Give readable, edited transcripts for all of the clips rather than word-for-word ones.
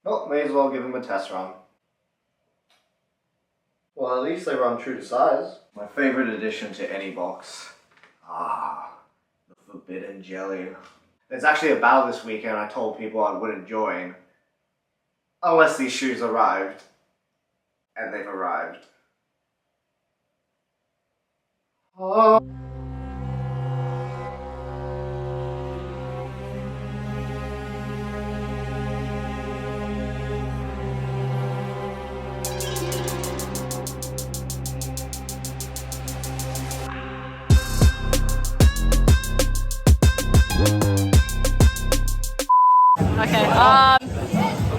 Oh, may as well give them a test run. Well, at least they run true to size. My favorite addition to any box. The forbidden jelly. There's actually a battle this weekend I told people I wouldn't join. Unless these shoes arrived. And they've arrived. Oh. Okay,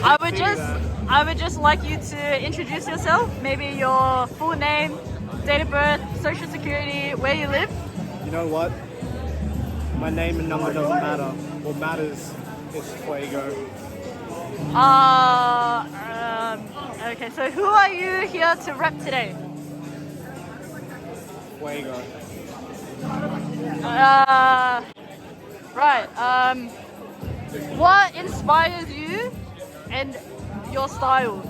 I would just like you to introduce yourself, maybe your full name, date of birth, social security, where you live. You know what? My name and number doesn't matter. What matters is Fuego. Okay, so who are you here to rep today? Fuego. Right, what inspires you and your style?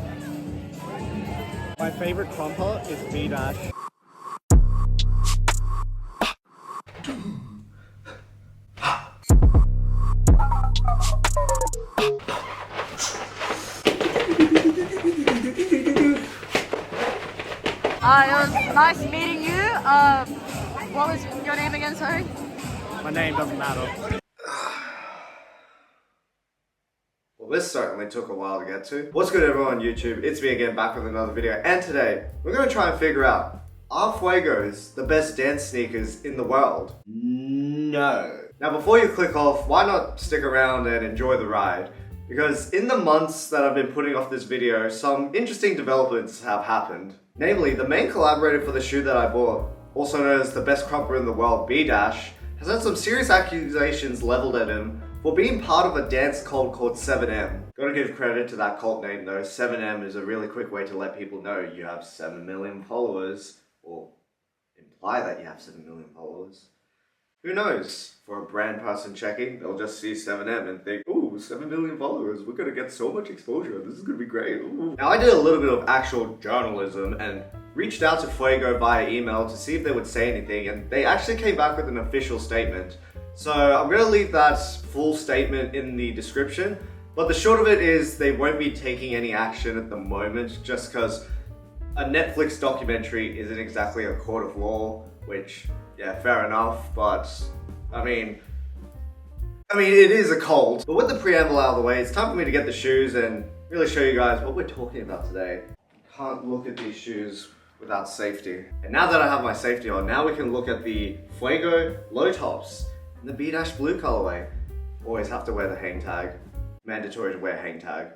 My favorite crumper is BDash. It was nice meeting you. What was your name again, sorry? My name doesn't matter. Well, this certainly took a while to get to. What's good, everyone on YouTube? It's me again, back with another video. And today, we're going to try and figure out, are Fuegos the best dance sneakers in the world? No. Now, before you click off, why not stick around and enjoy the ride? Because in the months that I've been putting off this video, some interesting developments have happened. Namely, the main collaborator for the shoe that I bought, also known as the best crumper in the world, BDash, has had some serious accusations leveled at him for being part of a dance cult called 7M. Gotta give credit to that cult name though. 7M is a really quick way to let people know you have 7 million followers, or imply that you have 7 million followers. Who knows? For a brand person checking, they'll just see 7M and think, ooh, 7 million followers, we're gonna get so much exposure, this is gonna be great. Ooh. Now, I did a little bit of actual journalism and reached out to Fuego via email to see if they would say anything, and they actually came back with an official statement. So I'm gonna leave that full statement in the description, but the short of it is they won't be taking any action at the moment, just because a Netflix documentary isn't exactly a court of law, which, yeah, fair enough, but I mean, it is a cult. But with the preamble out of the way, it's time for me to get the shoes and really show you guys what we're talking about today. Can't look at these shoes without safety. And now that I have my safety on, now we can look at the Fuego low tops in the BDash blue colorway. Always have to wear the hang tag. Mandatory to wear hang tag.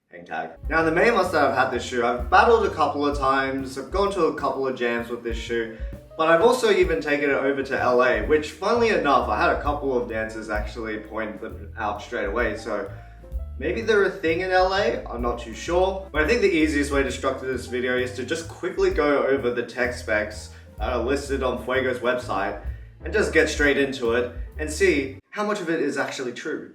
Hang tag. Now, in the many months that I've had this shoe, I've battled a couple of times, I've gone to a couple of jams with this shoe, but I've also even taken it over to LA, which funnily enough, I had a couple of dancers actually point them out straight away, so maybe they're a thing in LA, I'm not too sure. But I think the easiest way to structure this video is to just quickly go over the tech specs that are listed on Fuego's website and just get straight into it and see how much of it is actually true.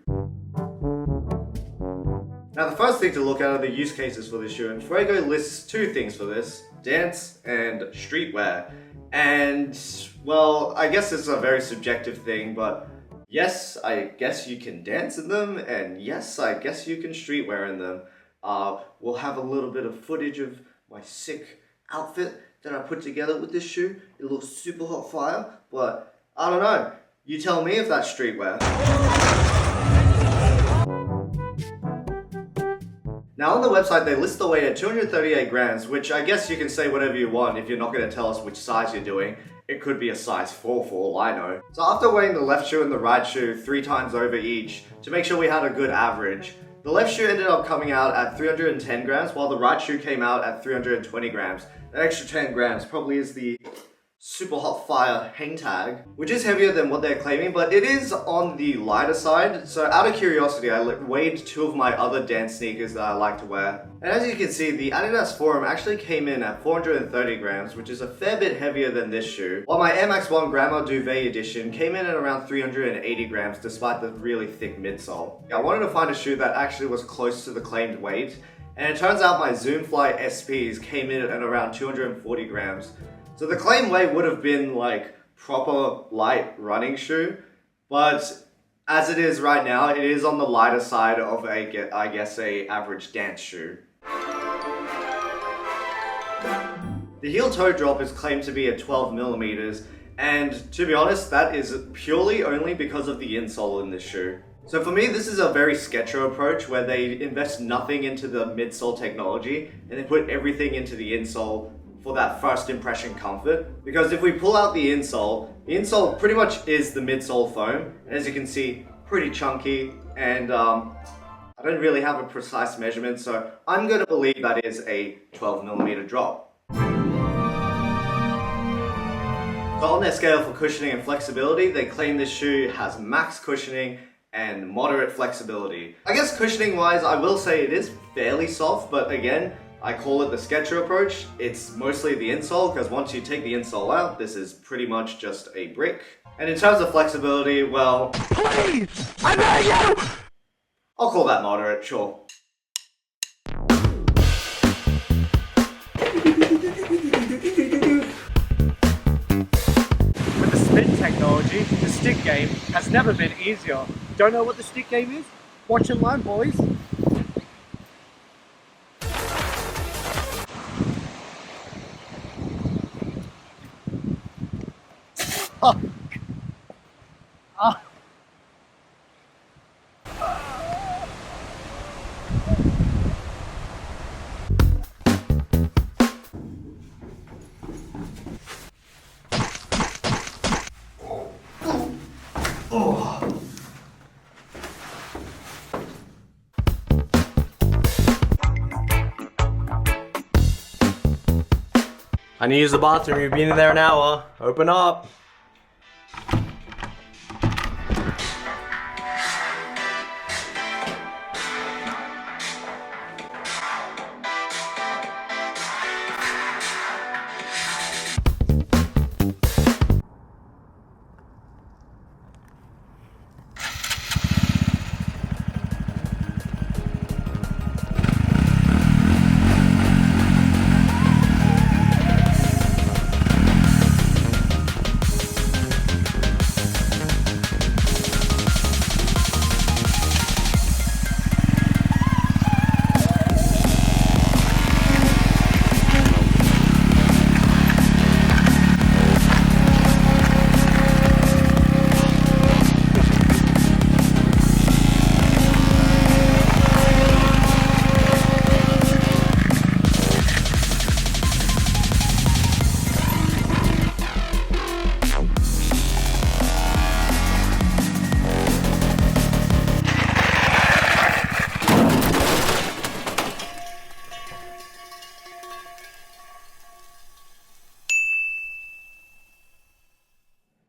Now, the first thing to look at are the use cases for this shoe, and Fuego lists two things for this: dance and streetwear. And, well, I guess it's a very subjective thing, but yes, I guess you can dance in them, and yes, I guess you can streetwear in them. We'll have a little bit of footage of my sick outfit that I put together with this shoe. It looks super hot fire, but I don't know. You tell me if that's streetwear. Now, on the website, they list the weight at 238 grams, which I guess you can say whatever you want if you're not going to tell us which size you're doing. It could be a size 4 for all I know. So after weighing the left shoe and the right shoe 3 times over each, to make sure we had a good average, the left shoe ended up coming out at 310 grams, while the right shoe came out at 320 grams. That extra 10 grams probably is the super hot fire hang tag, which is heavier than what they're claiming, but it is on the lighter side. So out of curiosity, I weighed two of my other dance sneakers that I like to wear. And as you can see, the Adidas Forum actually came in at 430 grams, which is a fair bit heavier than this shoe. While my MX1 Grandma Duvet edition came in at around 380 grams, despite the really thick midsole. I wanted to find a shoe that actually was close to the claimed weight. And it turns out my Zoomfly SPs came in at around 240 grams. So the claim weight would have been like proper light running shoe, but as it is right now, it is on the lighter side of I guess a average dance shoe. The heel toe drop is claimed to be at 12 millimeters, and to be honest, that is purely only because of the insole in this shoe. So for me, this is a very Skechers approach where they invest nothing into the midsole technology and they put everything into the insole for that first impression comfort. Because if we pull out the insole pretty much is the midsole foam, and as you can see, pretty chunky, and I don't really have a precise measurement, so I'm going to believe that is a 12 millimeter drop. So on their scale for cushioning and flexibility, they claim this shoe has max cushioning and moderate flexibility. I guess cushioning wise, I will say it is fairly soft, but again, I call it the Skechers approach. It's mostly the insole, because once you take the insole out, this is pretty much just a brick. And in terms of flexibility, well... Please! I beg you! I'll call that moderate, sure. With the spin technology, the stick game has never been easier. Don't know what the stick game is? Watch and learn, boys. Oh. Oh. I need to use the bathroom. You've been in there an hour. Open up.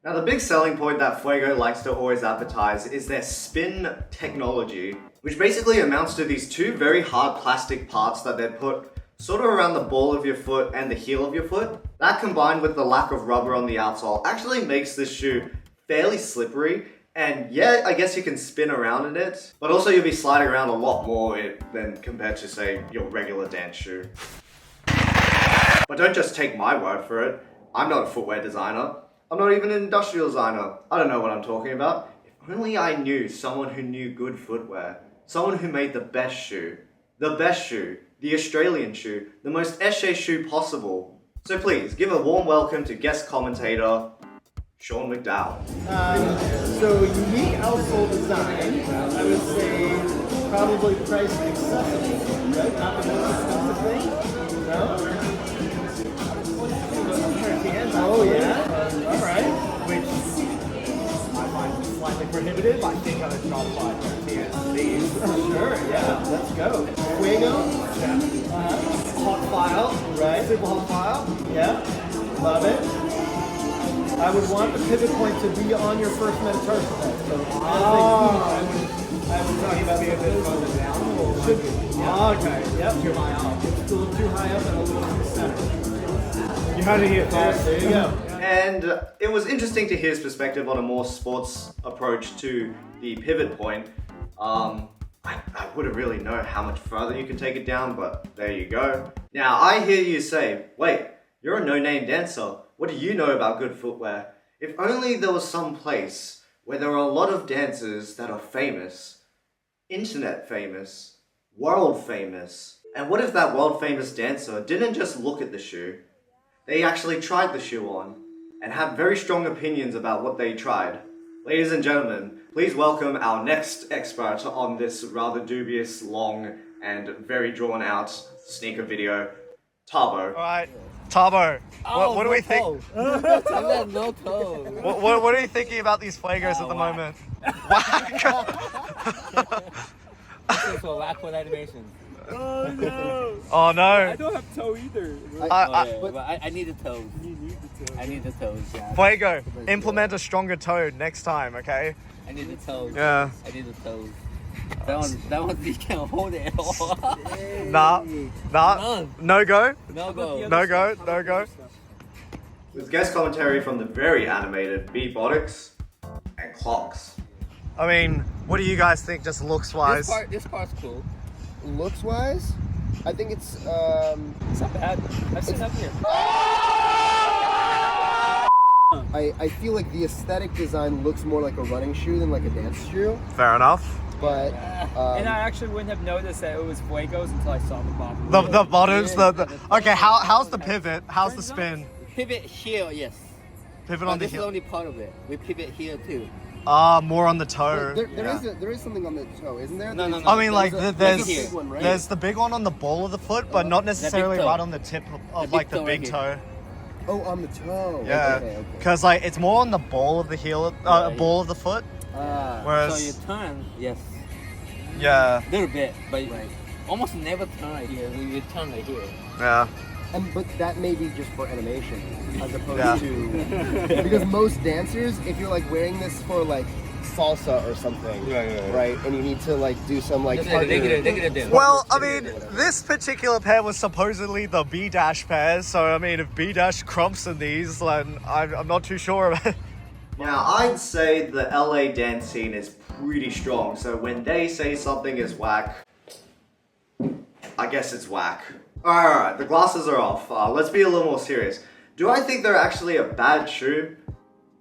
Now the big selling point that Fuego likes to always advertise is their spin technology, which basically amounts to these two very hard plastic parts that they put sort of around the ball of your foot and the heel of your foot. That combined with the lack of rubber on the outsole actually makes this shoe fairly slippery, and yeah, I guess you can spin around in it, but also you'll be sliding around a lot more than compared to, say, your regular dance shoe. But don't just take my word for it. I'm not a footwear designer. I'm not even an industrial designer. I don't know what I'm talking about. If only I knew someone who knew good footwear. Someone who made the best shoe. The Australian shoe. The most Esche shoe possible. So please, give a warm welcome to guest commentator, Sean McDowell. So unique outsole design, I would say probably priced accessible, right? Not the most expensive thing, no? Oh yeah, alright. Which I find slightly prohibitive. I think I would drop by 13 these. Sure, yeah, let's go. Fuego, yeah. Hot file, right? Super hot file, yeah. Love it. I would want the pivot point to be on your first metatarsal head. So I would talking about being a bit further down. Should be. Yeah. Okay. Yep. Too high up. It's a little too high up and a little too center. You heard it here, folks. There you go. And it was interesting to hear his perspective on a more sports approach to the pivot point. I wouldn't really know how much further you can take it down, but there you go. Now, I hear you say, wait, you're a no-name dancer. What do you know about good footwear? If only there was some place where there are a lot of dancers that are famous, internet famous, world famous. And what if that world famous dancer didn't just look at the shoe? They actually tried the shoe on and have very strong opinions about what they tried. Ladies and gentlemen, please welcome our next expert on this rather dubious, long, and very drawn out sneaker video, Tabo. Alright, Tabo, what do we think? I got no toe. What are you thinking about these Fuegos at the moment? Whack! This is for whack with animation. Oh no! Oh no! I don't have toe either. But I need the toes. You need the toe. I need the toes, yeah. Fuego, implement a stronger toe next time, okay? I need the toes. Yeah. I need the toes. That one you can't hold it at all. Nah, None. no go, No go. no go, no go. With guest commentary from the very animated BDash and Clocks. I mean, what do you guys think, just looks wise? This part's cool. Looks wise, I think it's It's not bad. I've seen up here. I feel like the aesthetic design looks more like a running shoe than like a dance shoe. Fair enough. But And I actually wouldn't have noticed that it was Fuegos until I saw the bottom. The bottoms, okay. How's the pivot? How's the spin? Pivot here, yes. Pivot But on the this is heel. only part of it. We pivot here too. More on the toe. there is something on the toe, isn't there? No. I mean, like there's a big one, right? there's the big one on the ball of the foot, but not necessarily toe. right on the tip of The like big the toe big right toe. Oh, on the toe. Yeah, Okay. because like it's more on the ball of the heel, ball of the foot. Ah. Whereas, So you turn, yes. yeah, A little bit, but almost never turn right here. We turn right here. yeah. But that may be just for animation, as opposed Yeah. to because most dancers, if you're like wearing this for like salsa or something, right, and you need to like do some like partner- Well, I mean, this particular pair was supposedly the BDash pair, so I mean, if BDash crumps in these, then I'm not too sure about it. Now, I'd say the LA dance scene is pretty strong, so when they say something is whack, I guess it's whack. Alright, the glasses are off. Let's be a little more serious. Do I think they're actually a bad shoe?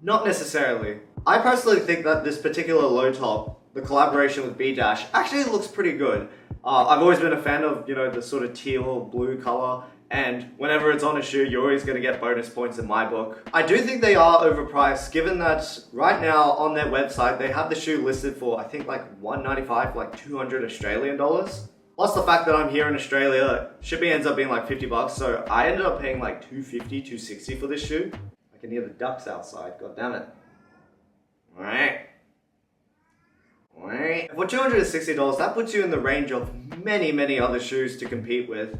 Not necessarily. I personally think that this particular low top, the collaboration with BDash, actually looks pretty good. I've always been a fan of, you know, the sort of teal blue color, and whenever it's on a shoe, you're always going to get bonus points in my book. I do think they are overpriced, given that right now on their website, they have the shoe listed for, I think, like $195, like 200 Australian dollars. Plus the fact that I'm here in Australia, shipping ends up being like 50 bucks, so I ended up paying like $250, $260 for this shoe. I can hear the ducks outside, god damn it. Alright. For $260, that puts you in the range of many other shoes to compete with,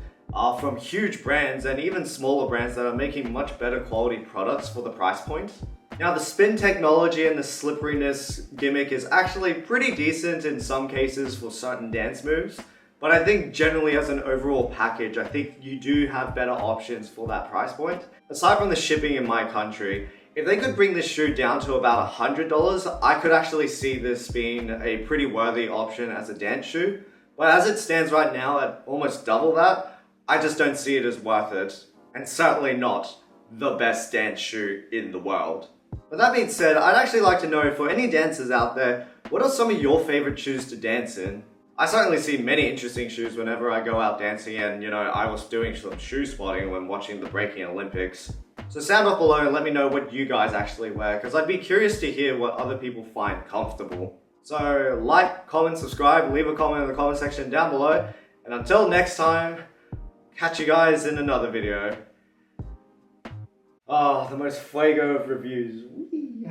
from huge brands and even smaller brands that are making much better quality products for the price point. Now, the spin technology and the slipperiness gimmick is actually pretty decent in some cases for certain dance moves, but I think generally as an overall package, I think you do have better options for that price point. Aside from the shipping in my country, if they could bring this shoe down to about $100, I could actually see this being a pretty worthy option as a dance shoe. But as it stands right now at almost double that, I just don't see it as worth it. And certainly not the best dance shoe in the world. But that being said, I'd actually like to know, for any dancers out there, what are some of your favorite shoes to dance in? I certainly see many interesting shoes whenever I go out dancing, and you know, I was doing some shoe spotting when watching the Breaking Olympics. So sound off below and let me know what you guys actually wear, because I'd be curious to hear what other people find comfortable. So like, comment, subscribe, leave a comment in the comment section down below, and until next time, catch you guys in another video. Oh, the most Fuego of reviews. Whee!